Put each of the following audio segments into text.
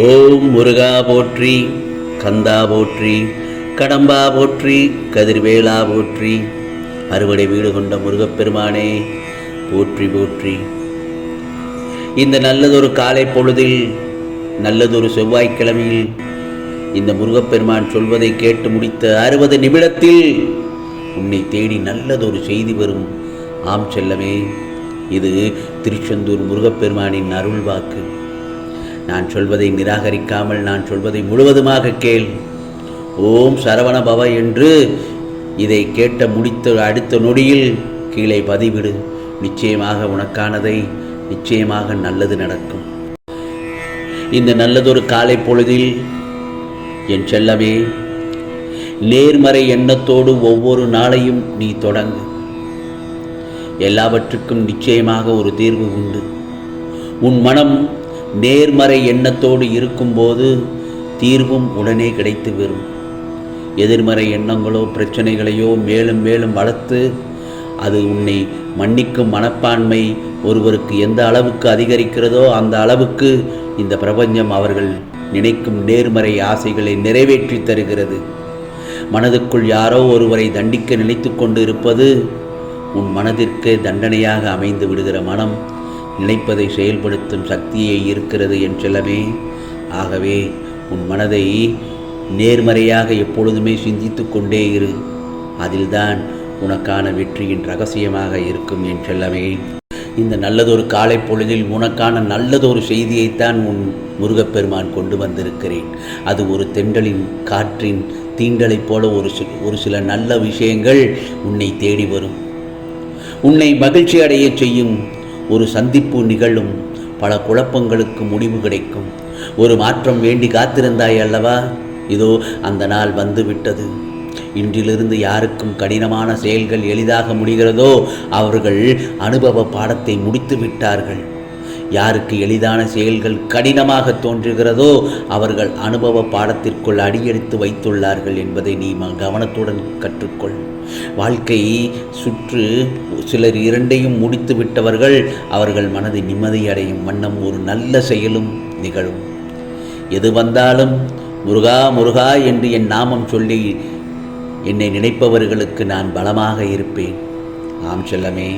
ஓம் முருகா போற்றி, கந்தா போற்றி, கடம்பா போற்றி, கதிர்வேலா போற்றி, அறுவடை வீடு கொண்ட முருகப்பெருமானே போற்றி போற்றி. இந்த நல்லதொரு காலை பொழுதில், நல்லதொரு செவ்வாய்க்கிழமையில் இந்த முருகப்பெருமான் சொல்வதை கேட்டு முடித்த 60 நிமிடத்தில் உன்னை தேடி நல்லதொரு செய்தி வரும். ஆம் செல்லமே, இது திருச்செந்தூர் முருகப்பெருமானின் அருள் வாக்கு. நான் சொல்வதை நிராகரிக்காமல் நான் சொல்வதை முழுவதுமாக கேள். ஓம் சரவண பவ என்று இதை கேட்ட முடித்த அடுத்த நொடியில் கீழே பதிவிடு. நிச்சயமாக உனக்கானதை, நிச்சயமாக நல்லது நடக்கும். இந்த நல்லதொரு காலை பொழுதில் என் செல்லமே, நேர்மறை எண்ணத்தோடு ஒவ்வொரு நாளையும் நீ தொடங்கு. எல்லாவற்றுக்கும் நிச்சயமாக ஒரு தீர்வு உண்டு. உன் மனம் நேர்மறை எண்ணத்தோடு இருக்கும்போது தீர்வும் உடனே கிடைத்து வரும். எதிர்மறை எண்ணங்களோ பிரச்சனைகளையோ மேலும் மேலும் வளர்த்து அது உன்னை மன்னிக்கும் மனப்பான்மை ஒருவருக்கு எந்த அளவுக்கு அதிகரிக்கிறதோ அந்த அளவுக்கு இந்த பிரபஞ்சம் அவர்கள் நினைக்கும் நேர்மறை ஆசைகளை நிறைவேற்றி தருகிறது. மனதுக்குள் யாரோ ஒருவரை தண்டிக்க நினைத்து கொண்டு இருப்பது உன் மனதிற்கு தண்டனையாக அமைந்து விடுகிற மனம் நினைப்பதை செயல்படுத்தும் சக்தியே இருக்கிறது என் செல்லமே. ஆகவே உன் மனதை நேர்மறையாக எப்பொழுதுமே சிந்தித்து கொண்டே இரு. அதில்தான் உனக்கான வெற்றியின் ரகசியமாக இருக்கும் என் செல்லமே. இந்த நல்லதொரு காலை பொழுதில் உனக்கான நல்லதொரு செய்தியைத்தான் உன் முருகப்பெருமான் கொண்டு வந்திருக்கிறேன். அது ஒரு தென்றலின் காற்றின் தீண்டலைப் போல ஒரு சில நல்ல விஷயங்கள் உன்னை தேடி வரும். உன்னை மகிழ்ச்சி அடைய செய்யும் ஒரு சந்திப்பு நிகழும். பல குழப்பங்களுக்கு முடிவு கிடைக்கும். ஒரு மாற்றம் வேண்டி காத்திருந்தாய் அல்லவா? இதோ அந்த நாள் வந்துவிட்டது. இன்றிலிருந்து யாருக்கும் கடினமான செயல்கள் எளிதாக முடிகிறதோ அவர்கள் அனுபவ பாடத்தை முடித்து விட்டார்கள். யாருக்கு எளிதான செயல்கள் கடினமாக தோன்றுகிறதோ அவர்கள் அனுபவ பாடத்திற்குள் அடியெடுத்து வைத்துள்ளார்கள் என்பதை நீ கவனத்துடன் கற்றுக்கொள். வாழ்க்கை சுற்று சிலர் இரண்டையும் முடித்து விட்டவர்கள் அவர்கள் மனதை நிம்மதியடையும் வண்ணம் ஒரு நல்ல செயலும் நிகழும். எது வந்தாலும் முருகா முருகா என்று என் நாமம் சொல்லி என்னை நினைப்பவர்களுக்கு நான் பலமாக இருப்பேன். ஆம் செல்லமே,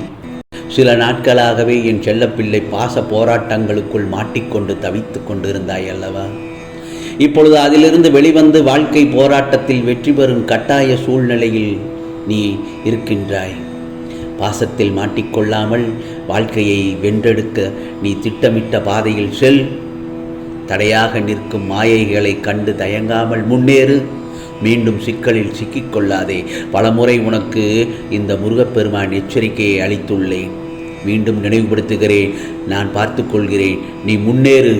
சில நாட்களாகவே என் செல்லப்பிள்ளை பாச போராட்டங்களுக்குள் மாட்டிக்கொண்டு தவித்து கொண்டிருந்தாய் அல்லவா? இப்பொழுது அதிலிருந்து வெளிவந்து வாழ்க்கை போராட்டத்தில் வெற்றி பெறும் கட்டாய சூழ்நிலையில் நீ இருக்கின்றாய். பாசத்தில் மாட்டிக்கொள்ளாமல் வாழ்க்கையை வென்றெடுக்க நீ திட்டமிட்ட பாதையில் செல். தடையாக நிற்கும் மாயைகளை கண்டு தயங்காமல் முன்னேறு. மீண்டும் சிக்கலில் சிக்கிக்கொள்ளாதே. பலமுறை உனக்கு இந்த முருகப்பெருமான் எச்சரிக்கையை அளித்துள்ளேன். மீண்டும் நினைவுபடுத்துகிறேன். நான் பார்த்து கொள்கிறேன், நீ முன்னேறு.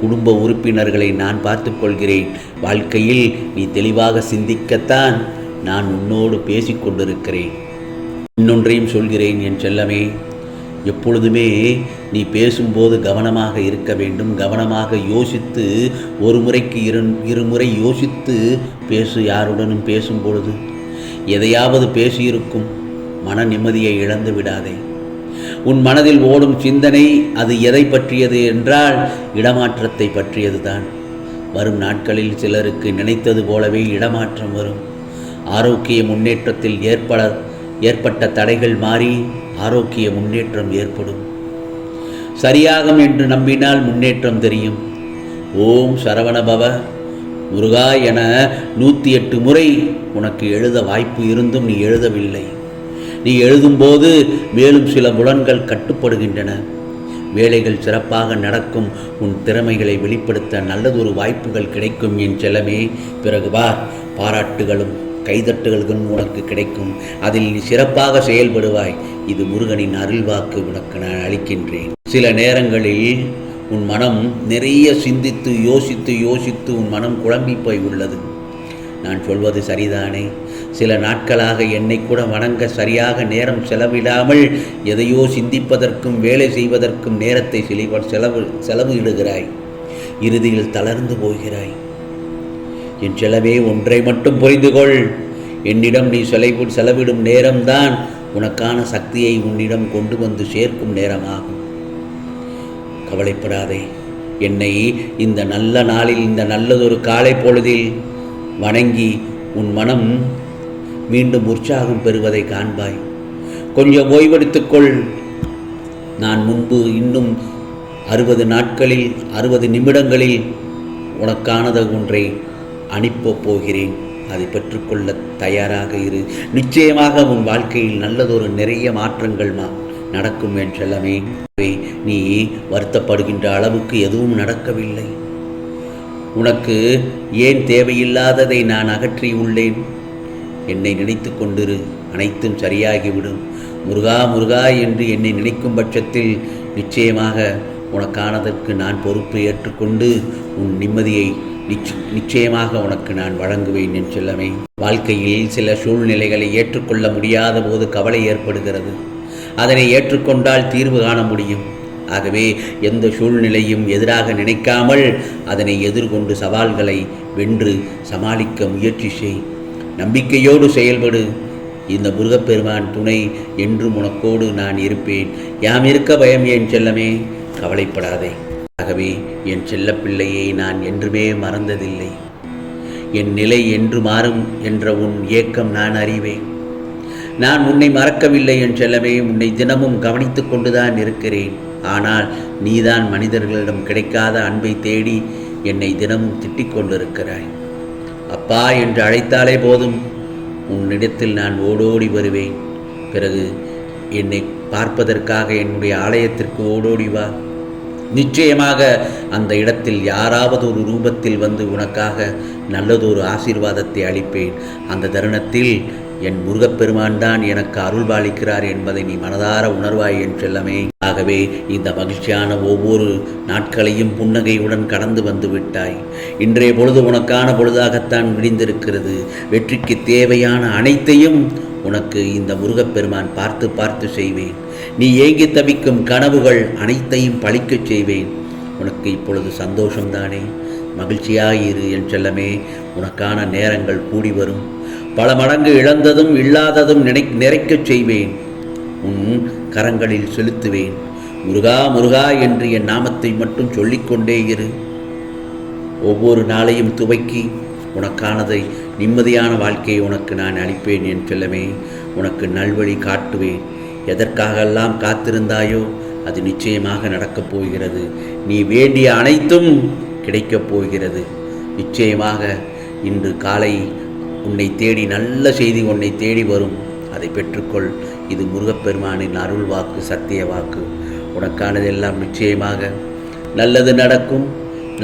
குடும்ப உறுப்பினர்களை நான் பார்த்து கொள்கிறேன். வாழ்க்கையில் நீ தெளிவாக சிந்திக்கத்தான் நான் உன்னோடு பேசிக்கொண்டிருக்கிறேன். இன்னொன்றையும் சொல்கிறேன் என் செல்லமே, எப்பொழுதுமே நீ பேசும்போது கவனமாக இருக்க வேண்டும். கவனமாக யோசித்து, ஒரு முறைக்கு இருமுறை யோசித்து பேசு. யாருடனும் பேசும் பொழுது எதையாவது பேசியிருக்கும் மன நிம்மதியை இழந்து விடாதே. உன் மனதில் ஓடும் சிந்தனை அது எதை பற்றியது என்றால் இடமாற்றத்தை பற்றியது தான். வரும் நாட்களில் சிலருக்கு நினைத்தது போலவே இடமாற்றம் வரும். ஆரோக்கிய முன்னேற்றத்தில் ஏற்பட்ட தடைகள் மாறி ஆரோக்கிய முன்னேற்றம் ஏற்படும். சரியாகும் என்று நம்பினால் முன்னேற்றம் தெரியும். ஓம் சரவணபவ முருகா என 108 முறை உனக்கு எழுத வாய்ப்பு இருந்தும் நீ எழுதவில்லை. நீ எழுதும்போது மேலும் சில புலன்கள் கட்டுப்படுகின்றன. வேலைகள் சிறப்பாக நடக்கும். உன் திறமைகளை வெளிப்படுத்த நல்லதொரு வாய்ப்புகள் கிடைக்கும் என் செல்லமே. பிறகு பாராட்டுகளும் கைதட்டுகளும் உனக்கு கிடைக்கும். அதில் நீ சிறப்பாக செயல்படுவாய். இது முருகனின் அருள்வாக்கு உனக்கு நான் அளிக்கின்றேன். சில நேரங்களில் உன் மனம் நிறைய சிந்தித்து யோசித்து உன் மனம் குழம்பி போய் உள்ளது. நான் சொல்வது சரிதானே? சில நாட்களாக என்னை கூட வணங்க சரியாக நேரம் செலவிடாமல் எதையோ சிந்திப்பதற்கும் வேலை செய்வதற்கும் நேரத்தை செலவு இடுகிறாய். இறுதியில் தளர்ந்து போகிறாய். என் செலவே, ஒன்றை மட்டும் புரிந்து கொள். என்னிடம் நீ செலவிடும் நேரம்தான் உனக்கான சக்தியை உன்னிடம் கொண்டு வந்து சேர்க்கும் நேரமாகும். கவலைப்படாதே. என்னை இந்த நல்ல நாளில், இந்த நல்லதொரு காலை பொழுதில் வணங்கி உன் மனம் மீண்டும் உற்சாகம் பெறுவதை காண்பாய். கொஞ்சம் ஓய்வெடுத்துக்கொள். நான் முன்பு இன்னும் 60 நாட்களில் 60 நிமிடங்களில் உனக்கானது ஒன்றை அனுப்பப் போகிறேன். அதை பெற்றுக்கொள்ள தயாராக இரு. நிச்சயமாக உன் வாழ்க்கையில் நல்லதொரு நிறைய மாற்றங்கள் நடக்கும் என் செல்லமே. நீ வருத்தப்படுகின்ற அளவுக்கு எதுவும் நடக்கவில்லை. உனக்கு ஏன் தேவையில்லாததை நான் அகற்றி உள்ளேன். என்னை நினைத்து கொண்டிரு, அனைத்தும் சரியாகிவிடும். முருகா முருகா என்று என்னை நினைக்கும் பட்சத்தில் நிச்சயமாக உனக்கானதற்கு நான் பொறுப்பை ஏற்றுக்கொண்டு உன் நிம்மதியை நிச்சயமாக உனக்கு நான் வழங்குவேன் என் செல்லமே. வாழ்க்கையில் சில சூழ்நிலைகளை ஏற்றுக்கொள்ள முடியாத போது கவலை ஏற்படுகிறது. அதனை ஏற்றுக்கொண்டால் தீர்வு காண முடியும். ஆகவே எந்த சூழ்நிலையும் எதிராக நினைக்காமல் அதனை எதிர்கொண்டு சவால்களை வென்று சமாளிக்க முயற்சி செய். நம்பிக்கையோடு செயல்படு. இந்த முருகப்பெருமான் துணை என்றும் உனக்கோடு நான் இருப்பேன். யாம் இருக்க பயம் என் செல்லமே, கவலைப்படாதே. ஆகவே என் செல்லப்பிள்ளையை நான் என்றுமே மறந்ததில்லை. என் நிலை என்று மாறும் என்ற உன் ஏக்கம் நான் அறிவேன். நான் உன்னை மறக்கவில்லை என் செல்லமே. உன்னை தினமும் கவனித்து கொண்டுதான் இருக்கிறேன். ஆனால் நீதான் மனிதர்களிடம் கிடைக்காத அன்பை தேடி என்னை தினமும் திட்டிக் கொண்டிருக்கிறாய். அப்பா என்று அழைத்தாலே போதும், உன்னிடத்தில் நான் ஓடோடி வருவேன். பிறகு என்னை பார்ப்பதற்காக என்னுடைய ஆலயத்திற்கு ஓடோடி வா. நிச்சயமாக அந்த இடத்தில் யாராவது ஒரு ரூபத்தில் வந்து உனக்காக நல்லதொரு ஆசீர்வாதத்தை அளிப்பேன். அந்த தருணத்தில் என் முருகப்பெருமான் தான் எனக்கு அருள்பாலிக்கிறார் என்பதை நீ மனதார உணர்வாய் என் செல்லமே. ஆகவே இந்த மகிழ்ச்சியான ஒவ்வொரு நாட்களையும் புன்னகையுடன் கடந்து வந்து விட்டாய். இன்றைய பொழுது உனக்கான பொழுதாகத்தான் விடிந்திருக்கிறது. வெற்றிக்கு தேவையான அனைத்தையும் உனக்கு இந்த முருகப்பெருமான் பார்த்து பார்த்து செய்வேன். நீ ஏங்கி தவிக்கும் கனவுகள் அனைத்தையும் பழிக்கச் செய்வேன். உனக்கு இப்பொழுது சந்தோஷம்தானே? மகிழ்ச்சியாயிரு என் செல்லமே. உனக்கான நேரங்கள் கூடி வரும். பல மடங்கு இழந்ததும் இல்லாததும் நிறைக்கச் செய்வேன். உன் கரங்களில் செலுத்துவேன். முருகா முருகா என்று என் நாமத்தை மட்டும் சொல்லிக்கொண்டே இரு. ஒவ்வொரு நாளையும் துவக்கி உனக்கானதை நிம்மதியான வாழ்க்கையை உனக்கு நான் அளிப்பேன் என் செல்லமே. உனக்கு நல்வழி காட்டுவேன். எதற்காகெல்லாம் காத்திருந்தாயோ அது நிச்சயமாக நடக்கப் போகிறது. நீ வேண்டிய அனைத்தும் கிடைக்கப் போகிறது. நிச்சயமாக இன்று காலை உன்னை தேடி நல்ல செய்தி உன்னை தேடி வரும். அதை பெற்றுக்கொள். இது முருகப்பெருமானின் அருள் வாக்கு, சத்திய வாக்கு. உனக்கானதெல்லாம் நிச்சயமாக நல்லது நடக்கும்.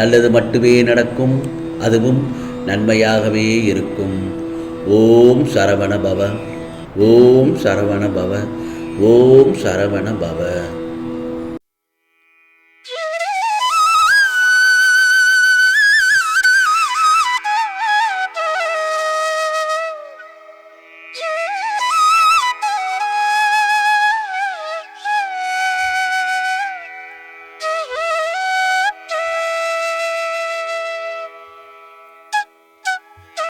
நல்லது மட்டுமே நடக்கும். அதுவும் நன்மையாகவே இருக்கும். ஓம் சரவண பவ. ஓம் சரவண பவ. ஓம் சரவண பவ.